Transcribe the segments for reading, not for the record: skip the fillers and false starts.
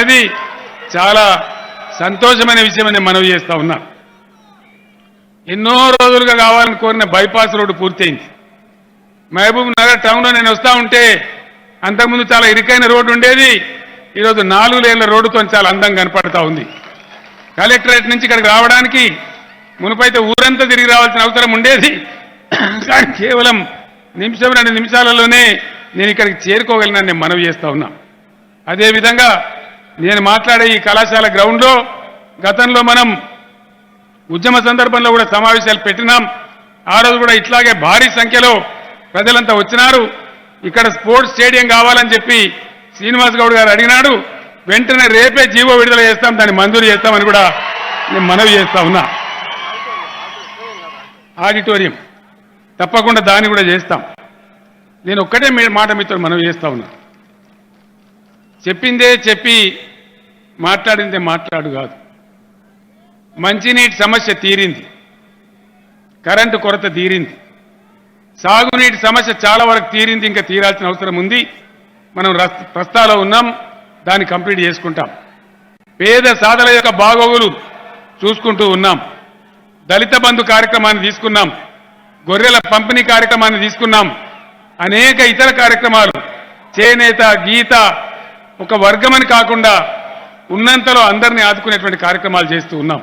అనేది చాలా సంతోషమైన విషయమని మనవి చేస్తా ఉన్నా. ఎన్నో రోజులుగా కావాలని కోరిన బైపాస్ రోడ్డు పూర్తయింది. మహబూబ్ నగర్ టౌన్లో నేను వస్తూ ఉంటే అంతకుముందు చాలా ఇరుకైన రోడ్డు ఉండేది. ఈరోజు 4 లేన్ల రోడ్డుతో చాలా అందంగా కనపడతా ఉంది. కలెక్టరేట్ నుంచి ఇక్కడికి రావడానికి మునుపైతే ఊరంతా తిరిగి రావాల్సిన అవసరం ఉండేది. కానీ కేవలం 1-2 నిమిషాలలోనే నేను ఇక్కడికి చేరుకోగలిగినని నేను మనవి చేస్తా ఉన్నా. అదేవిధంగా నేను మాట్లాడే ఈ కళాశాల గ్రౌండ్లో గతంలో మనం ఉద్యమ సందర్భంలో కూడా సమావేశాలు పెట్టినాం. ఆ రోజు కూడా ఇట్లాగే భారీ సంఖ్యలో ప్రజలంతా వచ్చినారు. ఇక్కడ స్పోర్ట్స్ స్టేడియం కావాలని చెప్పి శ్రీనివాస్ గౌడ్ గారు అడిగినాడు. వెంటనే రేపే జీవో విడుదల చేస్తాం, దాన్ని మంజూరు చేస్తామని కూడా నేను మనవి చేస్తా ఉన్నా. ఆడిటోరియం తప్పకుండా దాన్ని కూడా చేస్తాం. నేను ఒక్కటే మాట మీతో మనవి చేస్తా ఉన్నా. చెప్పిందే చెప్పి మాట్లాడిందే మాట్లాడు కాదు. మంచినీటి సమస్య తీరింది, కరెంటు కొరత తీరింది, సాగునీటి సమస్య చాలా వరకు తీరింది. ఇంకా తీరాల్సిన అవసరం ఉంది. మనం ప్రస్తాలో ఉన్నాం, దాన్ని కంప్లీట్ చేసుకుంటాం. పేద సాధల యొక్క బాగోగులు చూసుకుంటూ ఉన్నాం. దళిత బంధు కార్యక్రమాన్ని తీసుకున్నాం, గొర్రెల పంపిణీ కార్యక్రమాన్ని తీసుకున్నాం, అనేక ఇతర కార్యక్రమాలు, చేనేత గీత ఒక వర్గమని కాకుండా ఉన్నంతలో అందరినీ ఆదుకునేటువంటి కార్యక్రమాలు చేస్తూ ఉన్నాం.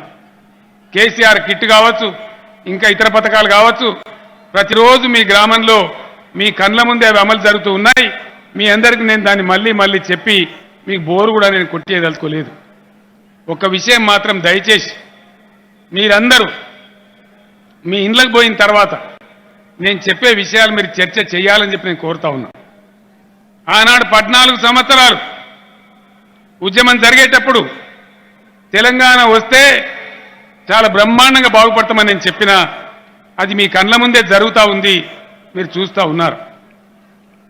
కేసీఆర్ కిట్ కావచ్చు, ఇంకా ఇతర పథకాలు కావచ్చు, ప్రతిరోజు మీ గ్రామంలో మీ కండ్ల ముందే అవి అమలు జరుగుతూ ఉన్నాయి. మీ అందరికీ నేను దాన్ని మళ్ళీ చెప్పి మీకు బోరు కూడా నేను కొట్టేయదలుచుకోలేదు. ఒక విషయం మాత్రం దయచేసి మీరందరూ మీ ఇండ్లకు పోయిన తర్వాత నేను చెప్పే విషయాలు మీరు చర్చ చేయాలని చెప్పి నేను కోరుతా ఉన్నా. ఆనాడు 14 సంవత్సరాలు ఉద్యమం జరిగేటప్పుడు తెలంగాణ వస్తే చాలా బ్రహ్మాండంగా బాగుపడతామని నేను చెప్పినా అది మీ కళ్ళ ముందే జరుగుతూ ఉంది, మీరు చూస్తూ ఉన్నారు.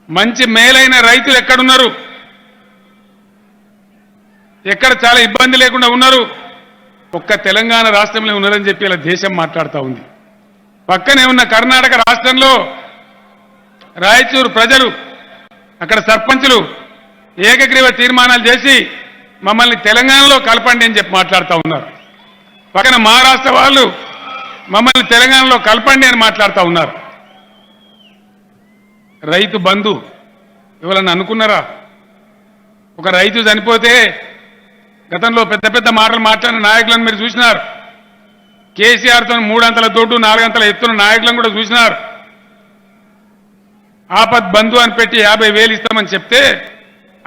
మంచి మేలైన రైతులు ఎక్కడున్నారు, ఎక్కడ చాలా ఇబ్బంది లేకుండా ఉన్నారు, ఒక్క తెలంగాణ రాష్ట్రంలో ఉన్నారని చెప్పి ఇలా దేశం మాట్లాడుతూ ఉంది. పక్కనే ఉన్న కర్ణాటక రాష్ట్రంలో రాయచూరు ప్రజలు, అక్కడ సర్పంచులు ఏకగ్రీవ తీర్మానాలు చేసి మమ్మల్ని తెలంగాణలో కలపండి అని చెప్పి మాట్లాడుతూ ఉన్నారు. పక్కన మహారాష్ట్ర వాళ్ళు మమ్మల్ని తెలంగాణలో కలపండి అని మాట్లాడుతూ ఉన్నారు. రైతు బంధు ఎవరన్నా అనుకున్నారా? ఒక రైతు చనిపోతే గతంలో పెద్ద మాటలు మాట్లాడిన నాయకులను మీరు చూసినారు. కేసీఆర్తో 3 అంతల దొడ్డు 4 అంతల ఎత్తున నాయకులను కూడా చూసినారు. ఆపద్ బంధు అని పెట్టి 50,000 ఇస్తామని చెప్తే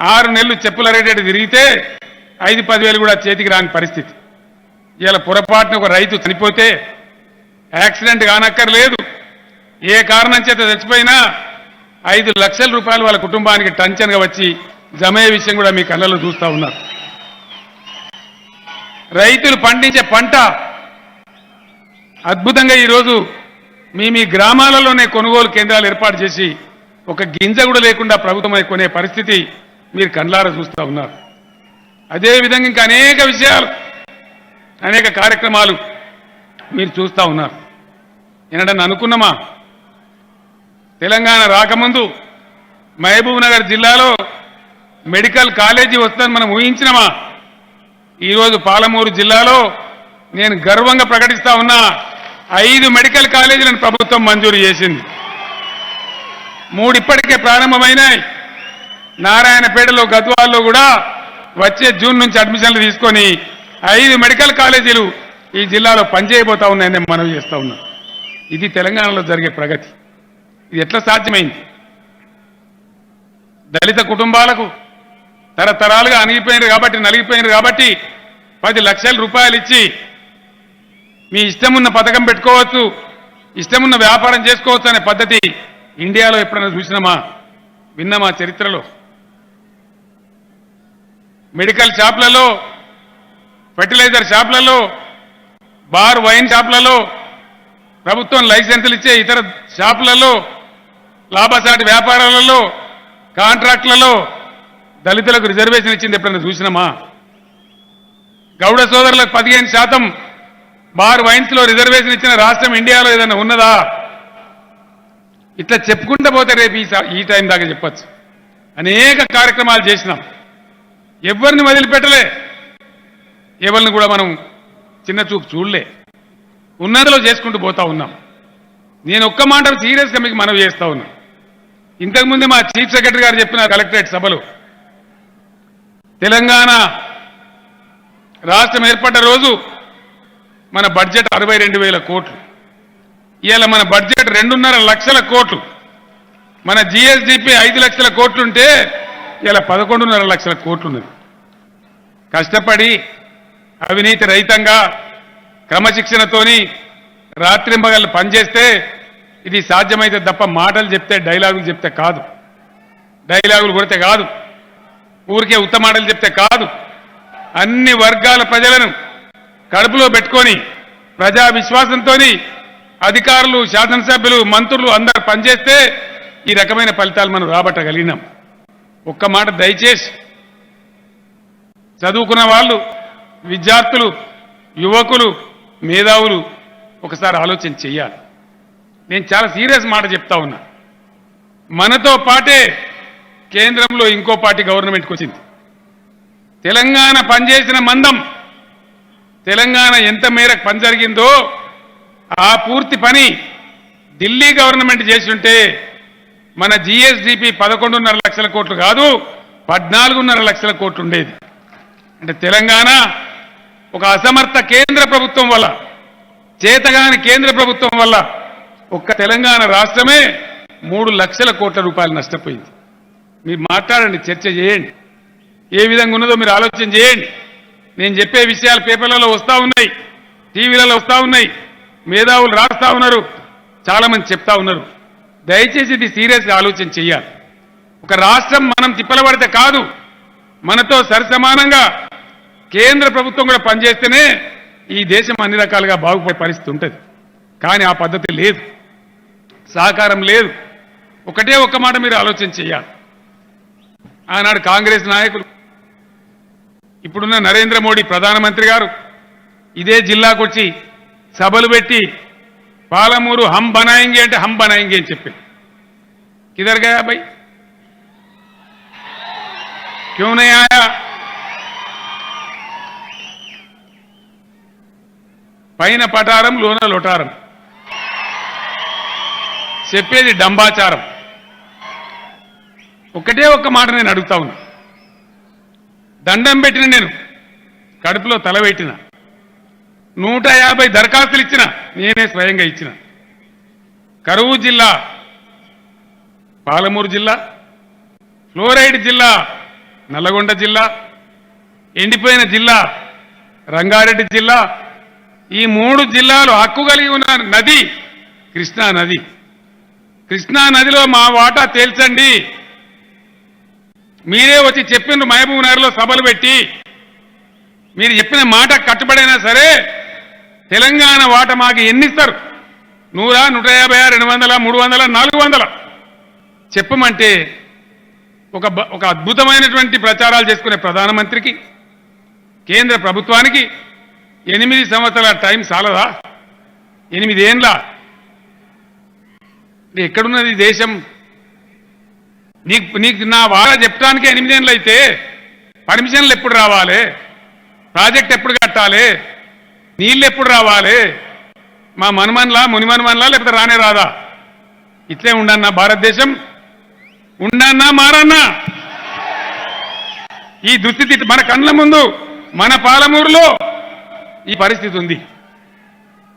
6 నెలలు చెప్పుల రేటెడ్ తిరిగితే 5-10,000 కూడా చేతికి రాని పరిస్థితి. ఇలా పొరపాటున ఒక రైతు చనిపోతే యాక్సిడెంట్ కానక్కర్లేదు, ఏ కారణం చేత చచ్చిపోయినా 5 లక్షల రూపాయలు వాళ్ళ కుటుంబానికి టంచన్గా వచ్చి జమయ్యే విషయం కూడా మీ కళ్ళలో చూస్తూ ఉన్నారు. రైతులు పండించే పంట అద్భుతంగా ఈరోజు మీ గ్రామాలలోనే కొనుగోలు కేంద్రాలు ఏర్పాటు చేసి ఒక గింజ కూడా లేకుండా ప్రభుత్వమై కొనే పరిస్థితి మీరు కళ్ళారా చూస్తూ ఉన్నారు. అదేవిధంగా ఇంకా అనేక విషయాలు, అనేక కార్యక్రమాలు మీరు చూస్తూ ఉన్నారు. ఏనంటే అనుకున్నామా? తెలంగాణ రాకముందు మహబూబ్ నగర్ జిల్లాలో మెడికల్ కాలేజీ వస్తుందని మనం ఊహించినామా? ఈరోజు పాలమూరు జిల్లాలో నేను గర్వంగా ప్రకటిస్తా ఉన్నా, 5 మెడికల్ కాలేజీలను ప్రభుత్వం మంజూరు చేసింది. 3 ఇప్పటికే ప్రారంభమైనాయి. నారాయణపేటలో, గద్వాల్లో కూడా వచ్చే జూన్ నుంచి అడ్మిషన్లు తీసుకొని 5 మెడికల్ కాలేజీలు ఈ జిల్లాలో పనిచేయబోతా ఉన్నాయని నేను మనవి చేస్తా ఉన్నా. ఇది తెలంగాణలో జరిగే ప్రగతి. ఇది ఎట్లా సాధ్యమైంది? దళిత కుటుంబాలకు తరతరాలుగా నలిగిపోయినారు కాబట్టి 10 లక్షల రూపాయలు ఇచ్చి మీ ఇష్టమున్న పథకం పెట్టుకోవచ్చు, ఇష్టమున్న వ్యాపారం చేసుకోవచ్చు అనే పద్ధతి ఇండియాలో ఎప్పుడైనా చూసినామా, విన్నామా చరిత్రలో? మెడికల్ షాప్లలో, ఫెర్టిలైజర్ షాప్లలో, బార్ వైన్ షాప్లలో, ప్రభుత్వం లైసెన్సులు ఇచ్చే ఇతర షాపులలో, లాభసాటి వ్యాపారాలలో, కాంట్రాక్టులలో దళితులకు రిజర్వేషన్ ఇచ్చింది ఎప్పుడైనా చూసినామా? గౌడ సోదరులకు 15% బార్ వైన్స్ లో రిజర్వేషన్ ఇచ్చిన రాష్ట్రం ఇండియాలో ఏదైనా ఉన్నదా? ఇట్లా చెప్పుకుంటూ పోతే రేపు ఈ టైం దాకా చెప్పచ్చు. అనేక కార్యక్రమాలు చేసినాం. ఎవరిని వదిలిపెట్టలే, ఎవరిని కూడా మనం చిన్న చూపు చూడలే, ఉన్నదిలో చేసుకుంటూ పోతా ఉన్నాం. నేను ఒక్క మాట సీరియస్గా మీకు మనవి చేస్తా ఉన్నా. ఇంతకుముందే మా చీఫ్ సెక్రటరీ గారు చెప్పిన కలెక్టరేట్ సభలో తెలంగాణ రాష్ట్రం ఏర్పడ్డ రోజు మన బడ్జెట్ 62,000 కోట్లు. ఇవాళ మన బడ్జెట్ 2.5 లక్షల కోట్లు. మన జిఎస్డిపి 5 లక్షల కోట్లుంటే ఇలా 11.5 లక్షల కోట్లున్నది. కష్టపడి అవినీతి రహితంగా క్రమశిక్షణతోని రాత్రింబగళ్ళు పనిచేస్తే ఇది సాధ్యమైతే తప్ప మాటలు చెప్తే డైలాగులు చెప్తే కాదు, డైలాగులు కొడితే కాదు, ఊరికే ఉత్త మాటలు చెప్తే కాదు. అన్ని వర్గాల ప్రజలను కడుపులో పెట్టుకొని ప్రజా విశ్వాసంతో అధికారులు, శాసనసభ్యులు, మంత్రులు అందరూ పనిచేస్తే ఈ రకమైన ఫలితాలు మనం రాబట్టగలిగినాం. ఒక్క మాట దయచేసి చదువుకున్న వాళ్ళు, విద్యార్థులు, యువకులు, మేధావులు ఒకసారి ఆలోచన చెయ్యాలి. నేను చాలా సీరియస్ మాట చెప్తా ఉన్నా. మనతో పాటే కేంద్రంలో ఇంకో పార్టీ గవర్నమెంట్కి వచ్చింది. తెలంగాణ పనిచేసిన మందం, తెలంగాణ ఎంత మేరకు పని జరిగిందో ఆ పూర్తి పని ఢిల్లీ గవర్నమెంట్ చేస్తుంటే మన జిఎస్డిపి 11.5 లక్షల కోట్లు కాదు 14.5 లక్షల కోట్లు ఉండేది. అంటే తెలంగాణ ఒక అసమర్థ కేంద్ర ప్రభుత్వం వల్ల, చేతగాని కేంద్ర ప్రభుత్వం వల్ల ఒక్క తెలంగాణ రాష్ట్రమే 3 లక్షల కోట్ల రూపాయలు నష్టపోయింది. మీరు మాట్లాడండి, చర్చ చేయండి, ఏ విధంగా ఉన్నదో మీరు ఆలోచన చేయండి. నేను చెప్పే విషయాలు పేపర్లలో వస్తూ ఉన్నాయి, టీవీలలో వస్తూ ఉన్నాయి, మేధావులు రాస్తా ఉన్నారు, చాలా మంది చెప్తా ఉన్నారు. దయచేసి ఇది సీరియస్గా ఆలోచన చేయాలి. ఒక రాష్ట్రం మనం తిప్పలబడితే కాదు, మనతో సరిసమానంగా కేంద్ర ప్రభుత్వం కూడా పనిచేస్తేనే ఈ దేశం అన్ని రకాలుగా బాగుపడే పరిస్థితి ఉంటుంది. కానీ ఆ పద్ధతి లేదు, సహకారం లేదు. ఒకటే ఒక్క మాట మీరు ఆలోచన చేయాలి. ఆనాడు కాంగ్రెస్ నాయకులు, ఇప్పుడున్న నరేంద్ర మోడీ ప్రధానమంత్రి గారు ఇదే జిల్లాకు వచ్చి సభలు పెట్టి పాలమూరు హమ్ బనాయింగే అంటే హమ్ బనాయింగే అని చెప్పి కిదర్ గయా భయ్, క్యూ నహీ ఆయా? పైన పటారం లోన లొటారం, చెప్పేది డంబాచారం. ఒకటే ఒక్క మాట నేను అడుగుతా ఉన్నా. దండం పెట్టిన, నేను కడుపులో తల పెట్టిన, 150 దరఖాస్తులు ఇచ్చిన, నేనే స్వయంగా ఇచ్చిన. కరువు జిల్లా పాలమూరు జిల్లా, ఫ్లోరైడ్ జిల్లా నల్లగొండ జిల్లా, ఎండిపోయిన జిల్లా రంగారెడ్డి జిల్లా. ఈ 3 జిల్లాలు హక్కు కలిగి ఉన్న నది కృష్ణా నది. కృష్ణా నదిలో మా వాటా తేల్చండి. మీరే వచ్చి చెప్పిండ్రు మహబూబ్ నగర్లో సభలు పెట్టి, మీరు చెప్పిన మాట కట్టుబడైనా సరే తెలంగాణ వాటా మాకు ఎన్నిస్తారు? 100, 150, 200, 300, 400 చెప్పమంటే ఒక అద్భుతమైనటువంటి ప్రచారాలు చేసుకునే ప్రధానమంత్రికి, కేంద్ర ప్రభుత్వానికి 8 సంవత్సరాల టైం చాలదా? 8 ఏండ్ల ఎక్కడున్నది దేశం? నీకు నా వారా చెప్పడానికి 8 ఏళ్ళు అయితే పర్మిషన్లు ఎప్పుడు రావాలి? ప్రాజెక్ట్ ఎప్పుడు కట్టాలి? నీళ్ళు ఎప్పుడు రావాలి? మా మనమన్లా, మునిమనమన్లా, లేకపోతే రానే రాదా? ఇట్లే ఉండన్నా భారతదేశం? ఉండన్నా మారన్నా? ఈ దుస్థితి మన కళ్ళ ముందు, మన పాలమూరులో ఈ పరిస్థితి ఉంది.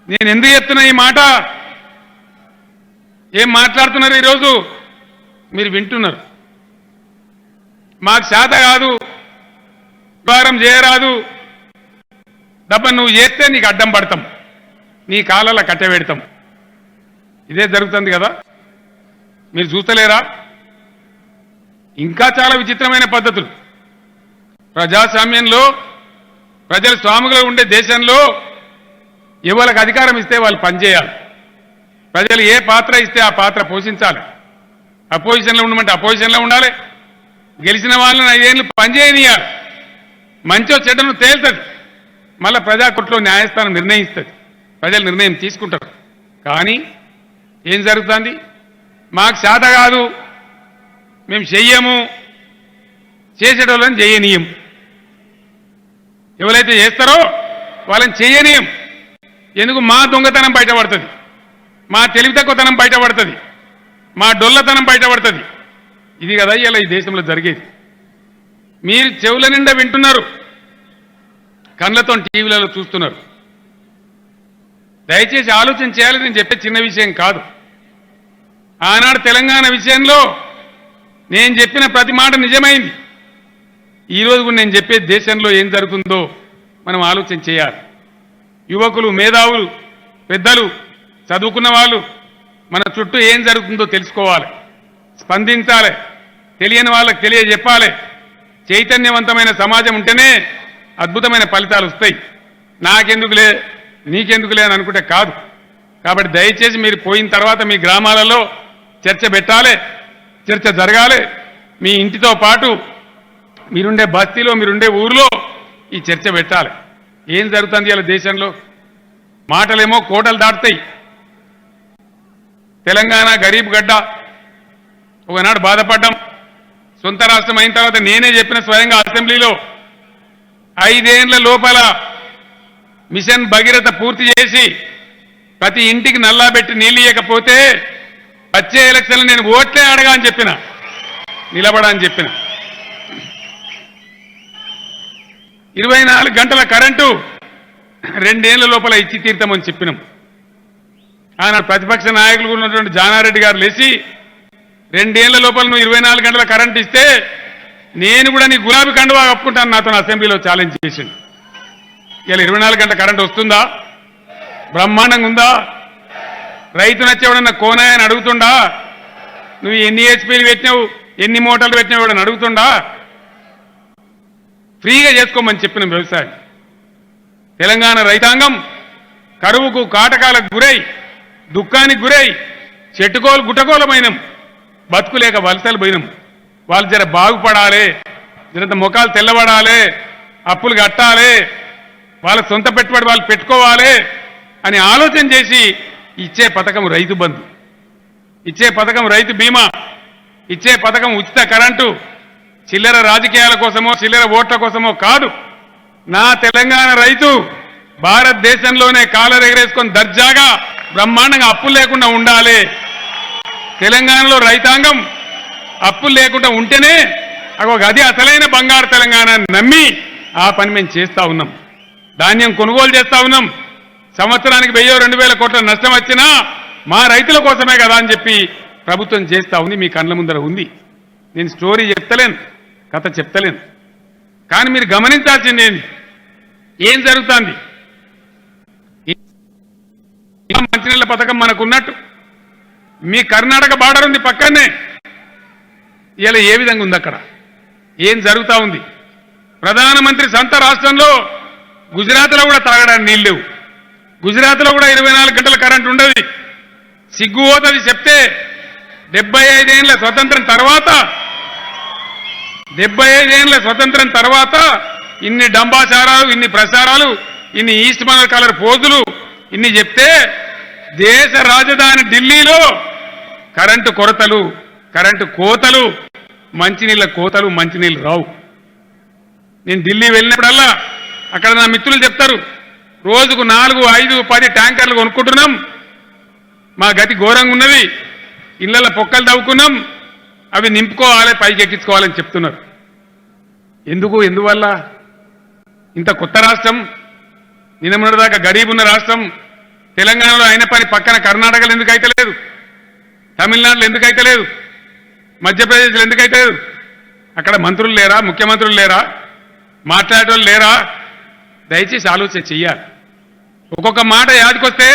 నేను ఎందుకు చెప్తున్నా ఈ మాట? ఏం మాట్లాడుతున్నారు ఈరోజు? మీరు వింటున్నారు. మాకు శాత కాదు, వ్యవహారం చేయరాదు, దెబ్బ నువ్వు చేస్తే నీకు అడ్డం పడతాం, నీ కాళ్ళలో కట్టబెడతాం. ఇదే జరుగుతుంది కదా, మీరు చూస్తలేరా? ఇంకా చాలా విచిత్రమైన పద్ధతులు. ప్రజాస్వామ్యంలో, ప్రజల స్వాములుగా ఉండే దేశంలో ఎవరికి అధికారం ఇస్తే వాళ్ళు పనిచేయాలి. ప్రజలు ఏ పాత్ర ఇస్తే ఆ పాత్ర పోషించాలి. అపోజిషన్లో ఉండమంటే అపోజిషన్లో ఉండాలి. గెలిచిన వాళ్ళని 5 ఏళ్ళు పనిచేయనియాలి. మంచో చెడ్డను తేలుతుంది. మళ్ళీ ప్రజాకోర్టులో న్యాయస్థానం నిర్ణయిస్తుంది, ప్రజలు నిర్ణయం తీసుకుంటారు. కానీ ఏం జరుగుతుంది? మాకు శాత కాదు, మేము చెయ్యము, చేసేటోళ్ళని చేయనీయం. ఎవరైతే చేస్తారో వాళ్ళని చేయనీయం. ఎందుకు? మా దొంగతనం బయటపడుతుంది, మా తెలివి తక్కువతనం బయటపడుతుంది, మా డొల్లతనం బయటపడుతుంది. ఇది కదా ఇలా ఈ దేశంలో జరిగేది. మీరు చెవుల నిండా వింటున్నారు, కళ్ళతో టీవీలలో చూస్తున్నారు. దయచేసి ఆలోచన చేయాలి. నేను చెప్పే చిన్న విషయం కాదు. ఆనాడు తెలంగాణ విషయంలో నేను చెప్పిన ప్రతి మాట నిజమైంది. ఈరోజు కూడా నేను చెప్పే దేశంలో ఏం జరుగుతుందో మనం ఆలోచన చేయాలి. యువకులు, మేధావులు, పెద్దలు, చదువుకున్న వాళ్ళు మన చుట్టూ ఏం జరుగుతుందో తెలుసుకోవాలి, స్పందించాలి, తెలియని వాళ్ళకి తెలియజెప్పాలి. చైతన్యవంతమైన సమాజం ఉంటేనే అద్భుతమైన ఫలితాలు వస్తాయి. నాకెందుకులే, నీకెందుకులే అని అనుకుంటే కాదు. కాబట్టి దయచేసి మీరు పోయిన తర్వాత మీ గ్రామాలలో చర్చ పెట్టాలి, చర్చ జరగాలి. మీ ఇంటితో పాటు మీరుండే బస్తీలో, మీరుండే ఊరిలో ఈ చర్చ పెట్టాలి. ఏం జరుగుతుంది ఇలా దేశంలో? మాటలేమో కోటలు దాటుతాయి. తెలంగాణ గరీబ్ గడ్డ, ఒకనాడు బాధపడ్డాం. సొంత రాష్ట్రం అయిన తర్వాత నేనే చెప్పిన స్వయంగా అసెంబ్లీలో 5 ఏళ్ల లోపల మిషన్ భగీరథ పూర్తి చేసి ప్రతి ఇంటికి నల్లా పెట్టి నీళ్ళు ఇవ్వకపోతే వచ్చే ఎలక్షన్లు నేను ఓట్లే అడగా అని చెప్పిన, నిలబడని చెప్పిన. 24 గంటల కరెంటు 2 ఏళ్ల లోపల ఇచ్చి తీర్థమని చెప్పినాం. ఆయన ప్రతిపక్ష నాయకులు ఉన్నటువంటి జానారెడ్డి గారు లేచి 2 ఏళ్ల లోపల నువ్వు 24 గంటల కరెంట్ ఇస్తే నేను కూడా నీ గులాబీ కండువా కప్పుకుంటాను నాతో అసెంబ్లీలో ఛాలెంజ్ చేసింది. ఇలా 24 గంటల కరెంట్ వస్తుందా? బ్రహ్మాండంగా ఉందా? రైతు నచ్చేవాడన్నా కోనాయని అడుగుతుండా? నువ్వు ఎన్ని హెచ్పీలు పెట్టినావు, ఎన్ని మోటార్లు పెట్టినావు అని అడుగుతుండా? ఫ్రీగా చేసుకోమని చెప్పిన వ్యవసాయం. తెలంగాణ రైతాంగం కరువుకు, కాటకాలకు గురై, దుఃఖానికి గురై చెట్టుకోలు గుట్టకోలమైనం, బతుకులేక వలసలు పోయినాం. వాళ్ళు జర బాగుపడాలి, జరంత ముఖాలు తెల్లబడాలి, అప్పులు కట్టాలి, వాళ్ళ సొంత పెట్టుబడి వాళ్ళు పెట్టుకోవాలి అని ఆలోచన చేసి ఇచ్చే పథకం రైతు బంధు, ఇచ్చే పథకం రైతు బీమా, ఇచ్చే పథకం ఉచిత కరెంటు. చిల్లర రాజకీయాల కోసమో, చిల్లర ఓట్ల కోసమో కాదు. నా తెలంగాణ రైతు భారతదేశంలోనే కాలర్ ఎగరేసుకొని దర్జాగా బ్రహ్మాండంగా అప్పులు లేకుండా ఉండాలి. తెలంగాణలో రైతాంగం అప్పులు లేకుండా ఉంటేనే అది అసలైన బంగారు తెలంగాణ నమ్మి ఆ పని మేము చేస్తా ఉన్నాం. ధాన్యం కొనుగోలు చేస్తా ఉన్నాం. సంవత్సరానికి 1000-2000 కోట్ల నష్టం వచ్చినా మా రైతుల కోసమే కదా అని చెప్పి ప్రభుత్వం చేస్తా ఉంది. మీ కళ్ళ ముందర ఉంది. నేను స్టోరీ చెప్తలేను, కథ చెప్తలేను. కానీ మీరు గమనించాల్సింది ఏం జరుగుతుంది. మంచినీళ్ళ పథకం మనకున్నట్టు మీ కర్ణాటక బార్డర్ ఉంది పక్కనే. ఇలా ఏ విధంగా ఉంది, అక్కడ ఏం జరుగుతూ ఉంది? ప్రధానమంత్రి సొంత రాష్ట్రంలో గుజరాత్లో కూడా తాగడానికి నీళ్ళు లేవు. గుజరాత్లో కూడా 24 గంటల కరెంట్ ఉండదు. సిగ్గు పోతుంది చెప్తే. 75 ఏళ్ల స్వతంత్రం తర్వాత 75 ఏళ్ల స్వతంత్రం తర్వాత ఇన్ని డంబాచారాలు, ఇన్ని ప్రచారాలు, ఇన్ని ఈస్ట్ మనర్ కలర్ పోజులు ఇన్ని చెప్తే దేశ రాజధాని ఢిల్లీలో కరెంటు కొరతలు, కరెంటు కోతలు, మంచినీళ్ళ కోతలు, మంచినీళ్ళు రావు. నేను ఢిల్లీ వెళ్ళినప్పుడల్లా అక్కడ నా మిత్రులు చెప్తారు, రోజుకు 4, 5, 10 ట్యాంకర్లు కొనుక్కుంటున్నాం, మా గతి ఘోరంగా ఉన్నది, ఇళ్లలో పొక్కలు తవ్వుకున్నాం, అవి నింపుకోవాలి, పైకి ఎక్కించుకోవాలని చెప్తున్నారు. ఎందువల్ల? ఇంత కొత్త రాష్ట్రం, నిన్నమొన్నటిదాకా గరీబ్ ఉన్న రాష్ట్రం తెలంగాణలో అయిన పని పక్కన కర్ణాటకలో ఎందుకు అయితే లేదు? తమిళనాడులో ఎందుకు అయితే లేదు? మధ్యప్రదేశ్లో ఎందుకు అయితే లేదు? అక్కడ మంత్రులు లేరా? ముఖ్యమంత్రులు లేరా? మాట్లాడేటోళ్ళు లేరా? దయచేసి ఆలోచన చెయ్యాలి. ఒక్కొక్క మాట యాదికొస్తే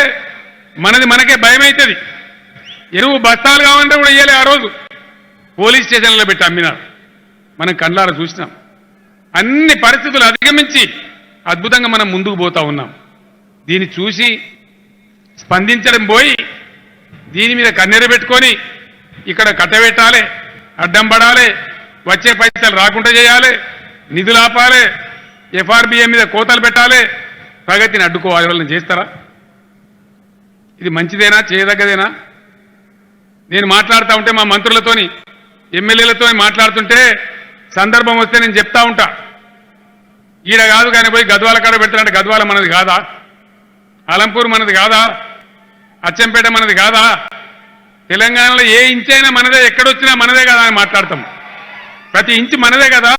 మనది మనకే భయమవుతుంది. ఎరువు బస్తాలు కావాలంటే కూడా ఇయ్యాలి. ఆ రోజు పోలీస్ స్టేషన్లో పెట్టి అమ్మినారు. మనం కళ్ళారా చూసినాం. అన్ని పరిస్థితులు అధిగమించి అద్భుతంగా మనం ముందుకు పోతా ఉన్నాం. దీన్ని చూసి స్పందించడం పోయి దీని మీద కన్నెర పెట్టుకొని ఇక్కడ కట్టబెట్టాలి, అడ్డం పడాలి, వచ్చే పైసలు రాకుండా చేయాలి, నిధులు ఆపాలి, ఎఫ్ఆర్బిఎం మీద కోతలు పెట్టాలి, ప్రగతిని అడ్డుకోవాలి. వాళ్ళని చేస్తారా? ఇది మంచిదేనా? చేయదగ్గదేనా? నేను మాట్లాడుతూ ఉంటే మా ఈడ కాదు కానీ పోయి గద్వాల కాడ పెడతారంటే గద్వాల మనది కాదా? అలంపూర్ మనది కాదా? అచ్చంపేట మనది కాదా? తెలంగాణలో ఏ ఇంచైనా మనదే, ఎక్కడొచ్చినా మనదే కదా అని మాట్లాడతాం. ప్రతి ఇంచు మనదే కదా,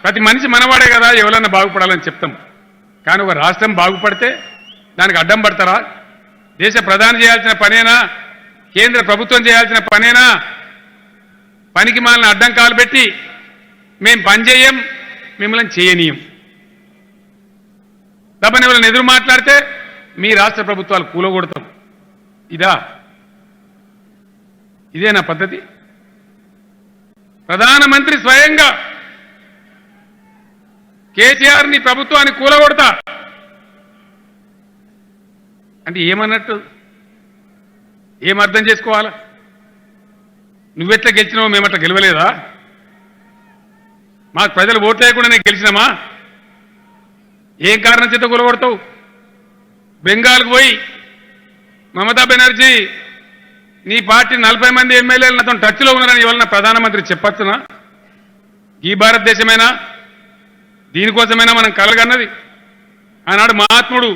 ప్రతి మనిషి మనవాడే కదా, ఎవరన్నా బాగుపడాలని చెప్తాం. కానీ ఒక రాష్ట్రం బాగుపడితే దానికి అడ్డం పడతారా? దేశ ప్రధాని చేయాల్సిన పనేనా? కేంద్ర ప్రభుత్వం చేయాల్సిన పనేనా? పనికి మాలిన అడ్డం కాలు పెట్టి మేం పని చేయం, మిమ్మల్ని చేయనీయం. తప్పని ఎవరైనా ఎదురు మాట్లాడితే మీ రాష్ట్ర ప్రభుత్వాలు కూలగొడతాం. ఇదేనా పద్ధతి? ప్రధానమంత్రి స్వయంగా కేసీఆర్ ని ప్రభుత్వాన్ని కూలగొడతా అంటే ఏమన్నట్టు? ఏం అర్థం చేసుకోవాలా? నువ్వెట్లా గెలిచినావో మేమట్లా గెలవలేదా? మాకు ప్రజలు ఓట్లు లేకుండా నేను గెలిచినామా? ఏం కారణం చేత కూలగొడతావు? బెంగాల్కు పోయి మమతా బెనర్జీ నీ పార్టీ 40 మంది ఎమ్మెల్యేలు నాతో టచ్లో ఉన్నారని ఎవరన్నా ప్రధానమంత్రి చెప్పచ్చునా? ఈ భారతదేశమైనా? దీనికోసమైనా మనం కలగన్నది? ఆనాడు మహాత్ముడు,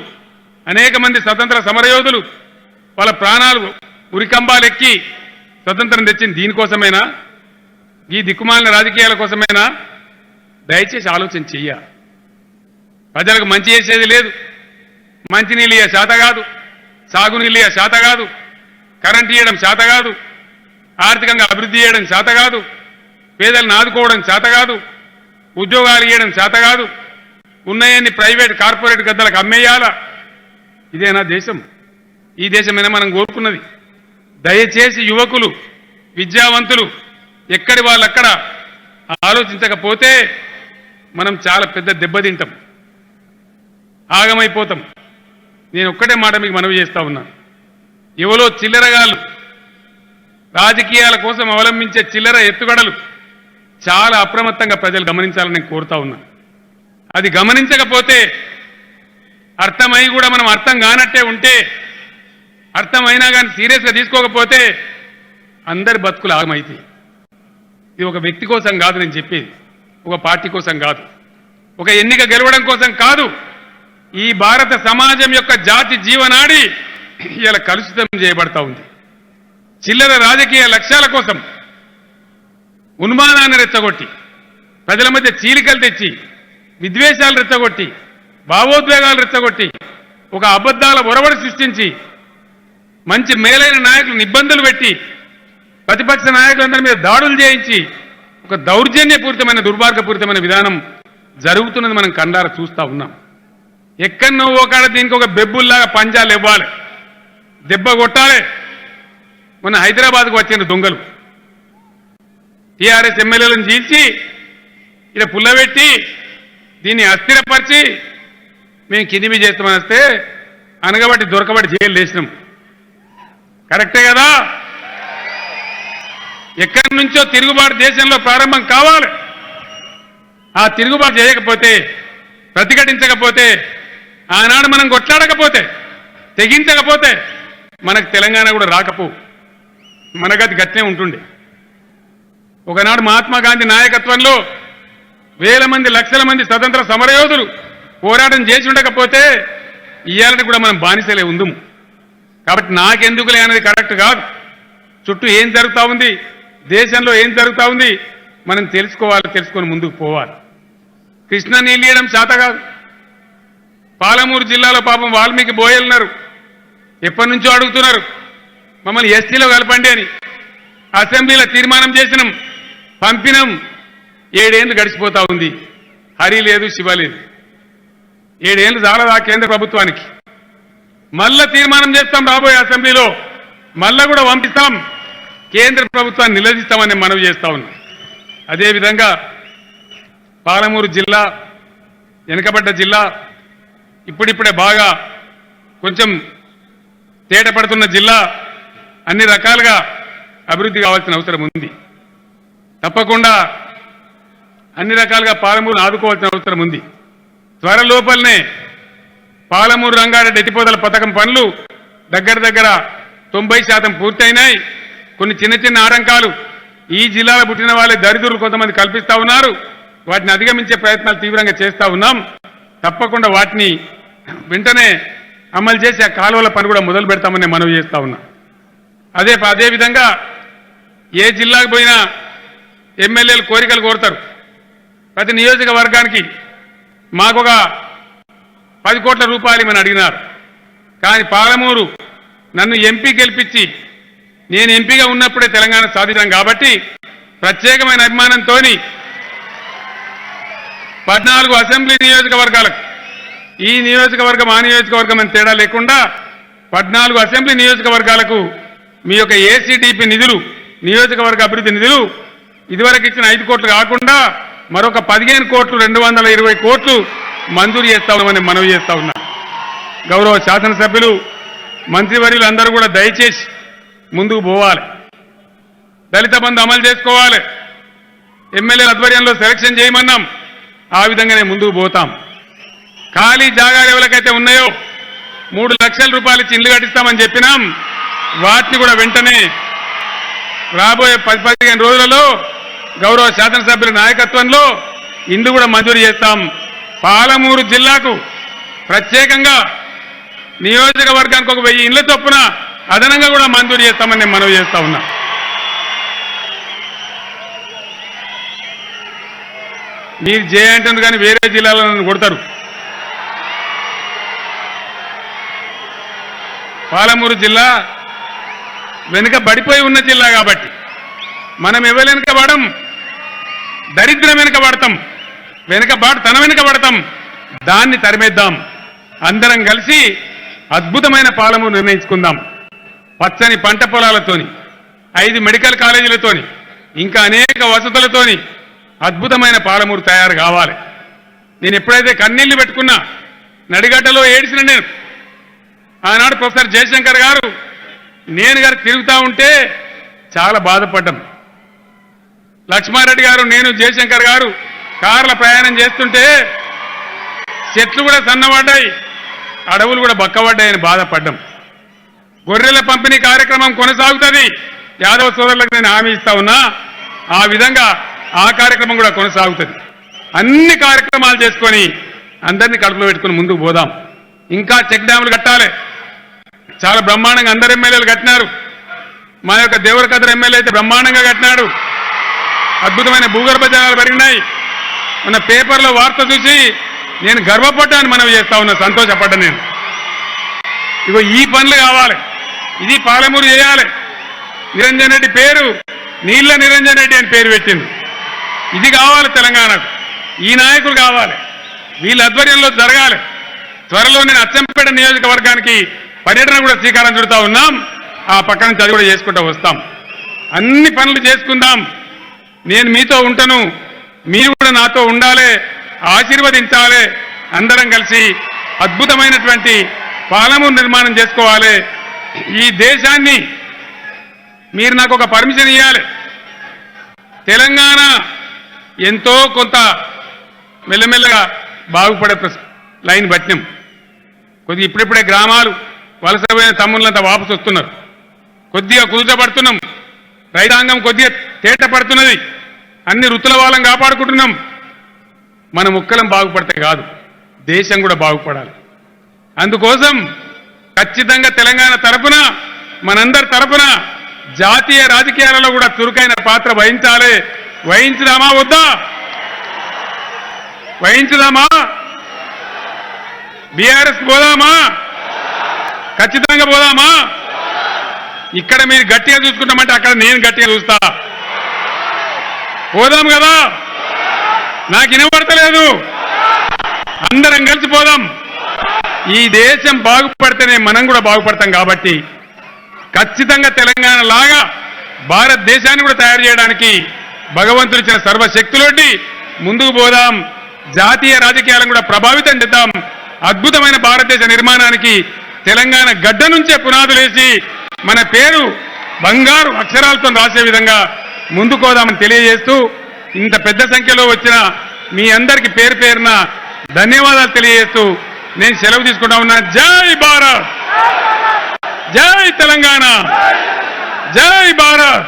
అనేక మంది స్వతంత్ర సమరయోధులు వాళ్ళ ప్రాణాలు ఉరికంబాలెక్కి స్వతంత్రం తెచ్చింది దీనికోసమైనా? ఈ దిక్కుమాలిన రాజకీయాల కోసమైనా? దయచేసి ఆలోచన చెయ్య. ప్రజలకు మంచి చేసేది లేదు. మంచినీళ్ళు ఇయ్య శాత కాదు, సాగునీళ్ళు ఇయ్య శాత కాదు, కరెంట్ ఇవ్వడం శాత కాదు, ఆర్థికంగా అభివృద్ధి చేయడం శాత కాదు, పేదలను ఆదుకోవడం శాత కాదు, ఉద్యోగాలు ఇవ్వడం శాత కాదు, ఉన్నాయన్ని ప్రైవేట్ కార్పొరేట్ గద్దలకు అమ్మేయాలా? ఇదేనా దేశం? ఈ దేశమైనా మనం కోరుకున్నది? దయచేసి యువకులు, విద్యావంతులు ఎక్కడి వాళ్ళు అక్కడ ఆలోచించకపోతే మనం చాలా పెద్ద దెబ్బతింటాం, ఆగమైపోతాం. నేను ఒక్కటే మాట మీకు మనవి చేస్తా ఉన్నా. ఎవరో చిల్లరగాళ్ళు రాజకీయాల కోసం అవలంబించే చిల్లర ఎత్తుగడలు చాలా అప్రమత్తంగా ప్రజలు గమనించాలని నేను కోరుతా ఉన్నా. అది గమనించకపోతే, అర్థమై కూడా మనం అర్థం కానట్టే ఉంటే, అర్థమైనా కానీ సీరియస్గా తీసుకోకపోతే అందరి బతుకులు ఆగమైతాయి. ఇది ఒక వ్యక్తి కోసం కాదు నేను చెప్పేది, ఒక పార్టీ కోసం కాదు, ఒక ఎన్నిక గెలవడం కోసం కాదు. ఈ భారత సమాజం యొక్క జాతి జీవనాడి ఇలా కలుషితం చేయబడతా ఉంది. చిల్లర రాజకీయ లక్ష్యాల కోసం ఉన్మానాన్ని రెచ్చగొట్టి, ప్రజల మధ్య చీలికలు తెచ్చి, విద్వేషాలు రెచ్చగొట్టి, భావోద్వేగాలు రెచ్చగొట్టి, ఒక అబద్ధాల ఒరవడి సృష్టించి, మంచి మేలైన నాయకులను ఇబ్బందులు పెట్టి, ప్రతిపక్ష నాయకులందరి మీద దాడులు చేయించి, ఒక దౌర్జన్యపూరితమైన దుర్మార్గపూరితమైన విధానం జరుగుతున్నది మనం కండార చూస్తా ఉన్నాం. ఎక్కడో ఒకడ దీనికి ఒక బెబ్బుల్లాగా పంజాలు ఇవ్వాలి, దెబ్బ కొట్టాలి. మొన్న హైదరాబాద్కు వచ్చిన దొంగలు టీఆర్ఎస్ ఎమ్మెల్యేలను చీల్చి ఇలా పుల్లబెట్టి దీన్ని అస్థిరపరిచి మేము కిందిమి చేస్తామని వస్తే అనగబట్టి దొరకబట్టి జైలు వేసినాం. కరెక్టే కదా? ఎక్కడి నుంచో తిరుగుబాటు దేశంలో ప్రారంభం కావాలి. ఆ తిరుగుబాటు చేయకపోతే, ప్రతిఘటించకపోతే, ఆనాడు మనం కొట్లాడకపోతే, తెగించకపోతే మనకు తెలంగాణ కూడా రాకపో, మన గతి గట్నే ఉంటుండే. ఒకనాడు మహాత్మా గాంధీ నాయకత్వంలో వేల మంది, లక్షల మంది స్వతంత్ర సమరయోధులు పోరాటం చేసి ఉండకపోతే ఇయ్యాలని కూడా మనం బానిసలే ఉందుము. కాబట్టి నాకెందుకులే అనేది కరెక్ట్ కాదు. చుట్టూ ఏం జరుగుతూ ఉంది, దేశంలో ఏం జరుగుతూ ఉంది మనం తెలుసుకోవాలి, తెలుసుకొని ముందుకు పోవాలి. కృష్ణ నీళ్ళు ఇవ్వడం శాత కాదు. పాలమూరు జిల్లాలో పాపం వాల్మీకి బోయలున్నారు, ఎప్పటి నుంచో అడుగుతున్నారు మమ్మల్ని ఎస్టీలో కలపండి అని. అసెంబ్లీలో తీర్మానం చేసినాం, పంపినాం. 7 ఏళ్ళు గడిచిపోతా ఉంది, హరి లేదు, శివ లేదు. 7 ఏళ్ళు చాలదా కేంద్ర ప్రభుత్వానికి? మళ్ళా తీర్మానం చేస్తాం రాబోయే అసెంబ్లీలో, మళ్ళా కూడా పంపిస్తాం, కేంద్ర ప్రభుత్వాన్ని నిలదీస్తామని మనవి చేస్తా ఉన్నాం. అదేవిధంగా పాలమూరు జిల్లా వెనుకబడ్డ జిల్లా, ఇప్పుడిప్పుడే బాగా కొంచెం తేటపడుతున్న జిల్లా, అన్ని రకాలుగా అభివృద్ధి కావాల్సిన అవసరం ఉంది. తప్పకుండా అన్ని రకాలుగా పాలమూరును ఆదుకోవాల్సిన అవసరం ఉంది. త్వరలోపలనే పాలమూరు రంగారెడ్డి ఎత్తిపోతల పథకం పనులు దగ్గర 90% పూర్తయినాయి. కొన్ని చిన్న చిన్న ఆటంకాలు ఈ జిల్లాలో పుట్టిన వాళ్ళే దరిద్రులు కొంతమంది కల్పిస్తా ఉన్నారు. వాటిని అధిగమించే ప్రయత్నాలు తీవ్రంగా చేస్తా ఉన్నాం. తప్పకుండా వాటిని వెంటనే అమలు చేసి ఆ కాలువల పని కూడా మొదలు పెడతామని మనవి చేస్తా ఉన్నా. అదే విధంగా ఏ జిల్లాకు పోయినా ఎమ్మెల్యేలు కోరికలు కోరుతారు. ప్రతి నియోజకవర్గానికి మాకొక 10 కోట్ల రూపాయలు ఇమని అడిగినారు. కానీ పాలమూరు నన్ను ఎంపీ గెలిపించి నేను ఎంపీగా ఉన్నప్పుడే తెలంగాణ సాధించాం కాబట్టి ప్రత్యేకమైన అభిమానంతో 14 అసెంబ్లీ నియోజకవర్గాలకు ఈ నియోజకవర్గం ఆ నియోజకవర్గం అని తేడా లేకుండా 14 అసెంబ్లీ నియోజకవర్గాలకు మీ యొక్క ఏసీడీపీ నిధులు నియోజకవర్గ అభివృద్ధి నిధులు ఇదివరకు ఇచ్చిన 5 కోట్లు కాకుండా మరొక 15 కోట్లు 220 కోట్లు మంజూరు చేస్తామని మనవి చేస్తా ఉన్నా. గౌరవ శాసనసభ్యులు మంత్రివర్యులు అందరూ కూడా దయచేసి ముందుకు పోవాలి. దళిత బంధు అమలు చేసుకోవాలి. ఎమ్మెల్యేల ఆధ్వర్యంలో సెలక్షన్ చేయమన్నాం. ఆ విధంగానే ముందుకు పోతాం. ఖాళీ జాగాలు ఎవరికైతే ఉన్నాయో 3 లక్షల రూపాయలు ఇచ్చి ఇల్లు కట్టిస్తామని చెప్పినాం. వాటిని కూడా వెంటనే రాబోయే 10-15 రోజులలో గౌరవ శాసనసభ్యుల నాయకత్వంలో ఇందు కూడా మంజూరు చేస్తాం. పాలమూరు జిల్లాకు ప్రత్యేకంగా నియోజకవర్గానికి ఒక 1000 ఇండ్ల చొప్పున అదనంగా కూడా మంజూరు చేస్తామని నేను మనవి చేస్తా ఉన్నా. మీరు చేయంటుంది కానీ వేరే జిల్లాలో నన్ను కొడతారు. పాలమూరు జిల్లా వెనుక బడిపోయి ఉన్న జిల్లా కాబట్టి మనం ఎవరు వెనుకబడం, దరిద్రం వెనుకబడతాం, తన వెనుకబడతాం. దాన్ని తరిమేద్దాం. అందరం కలిసి అద్భుతమైన పాలమూరు నిర్ణయించుకుందాం. పచ్చని పంట పొలాలతోని 5 మెడికల్ కాలేజీలతోని ఇంకా అనేక వసతులతోని అద్భుతమైన పాలమూరు తయారు కావాలి. నేను ఎప్పుడైతే కన్నీళ్లు పెట్టుకున్నా నడిగడ్డలో ఏడిసిన నేను ఆనాడు ప్రొఫెసర్ జయశంకర్ గారు నేను గారు తిరుగుతూ ఉంటే చాలా బాధపడ్డాం. లక్ష్మారెడ్డి గారు నేను జయశంకర్ గారు కార్ల ప్రయాణం చేస్తుంటే చెట్లు కూడా సన్నబడ్డాయి, అడవులు కూడా బక్కబడ్డాయని బాధపడ్డాం. గొర్రెల పంపిణీ కార్యక్రమం కొనసాగుతుంది. యాదవ సోదరులకు నేను హామీ ఇస్తా ఉన్నా. ఆ విధంగా ఆ కార్యక్రమం కూడా కొనసాగుతుంది. అన్ని కార్యక్రమాలు చేసుకొని అందరినీ కడుపులో పెట్టుకుని ముందుకు పోదాం. ఇంకా చెక్ డ్యాములు కట్టాలి. చాలా బ్రహ్మాండంగా అందరు ఎమ్మెల్యేలు కట్టినారు. మా యొక్క దేవరకద్ర ఎమ్మెల్యే అయితే బ్రహ్మాండంగా కట్టినాడు. అద్భుతమైన భూగర్భ జలాలు పెరిగినాయి. మన పేపర్లో వార్త చూసి నేను గర్వపడ్డాను, మనవి చేస్తా ఉన్నా, సంతోషపడ్డా నేను. ఇగో ఈ పనులు కావాలి. ఇది పాలమూరు చేయాలి. నిరంజన్ రెడ్డి పేరు నీళ్ల నిరంజన్ రెడ్డి అని పేరు పెట్టింది. ఇది కావాలి తెలంగాణకు. ఈ నాయకులు కావాలి. వీళ్ళ ఆధ్వర్యంలో జరగాలి. త్వరలో నేను అచ్చంపేట నియోజకవర్గానికి పర్యటన కూడా శ్రీకారం చుడతా ఉన్నాం. ఆ పక్క నుంచి అది కూడా చేసుకుంటూ వస్తాం. అన్ని పనులు చేసుకుందాం. నేను మీతో ఉంటాను, మీరు కూడా నాతో ఉండాలి, ఆశీర్వదించాలి. అందరం కలిసి అద్భుతమైనటువంటి పాలమూరు నిర్మాణం చేసుకోవాలి. ఈ దేశాన్ని మీరు నాకు ఒక పర్మిషన్ ఇవ్వాలి. తెలంగాణ ఎంతో కొంత మెల్లమెల్లగా బాగుపడే లైన్ పట్టినాం. కొద్దిగా ఇప్పుడిప్పుడే గ్రామాలు వలసపోయిన తమ్ముళ్ళంతా వాపసు వస్తున్నారు. కొద్దిగా కుదుటపడుతున్నాం. రైతాంగం కొద్దిగా తేట పడుతున్నది. అన్ని రుతుల వాళ్ళం కాపాడుకుంటున్నాం. మన ముక్కలం బాగుపడితే కాదు, దేశం కూడా బాగుపడాలి. అందుకోసం ఖచ్చితంగా తెలంగాణ తరపున మనందరి తరపున జాతీయ రాజకీయాలలో కూడా చురుకైన పాత్ర వహించాలి. వహించుదామా వద్దా? వహించుదామా? బీఆర్ఎస్ పోదామా? ఖచ్చితంగా పోదామా? ఇక్కడ మీరు గట్టిగా చూసుకుంటామంటే అక్కడ నేను గట్టిగా చూస్తా. పోదాం కదా? నాకు వినపడతలేదు. అందరం కలిసి పోదాం. ఈ దేశం బాగుపడితేనే మనం కూడా బాగుపడతాం. కాబట్టి ఖచ్చితంగా తెలంగాణ లాగా భారతదేశాన్ని కూడా తయారు చేయడానికి భగవంతుడు ఇచ్చిన సర్వశక్తులొడ్డి ముందుకు పోదాం. జాతీయ రాజకీయాలను కూడా ప్రభావితం చేద్దాం. అద్భుతమైన భారతదేశ నిర్మాణానికి తెలంగాణ గడ్డ నుంచే పునాదులేసి మన పేరు బంగారు అక్షరాలతో రాసే విధంగా ముందుకోదామని తెలియజేస్తూ ఇంత పెద్ద సంఖ్యలో వచ్చిన మీ అందరికీ పేరు పేరున ధన్యవాదాలు తెలియజేస్తూ నేను సెలవు తీసుకుంటా ఉన్నా. జై భారత్, జై తెలంగాణ, జై భారత్.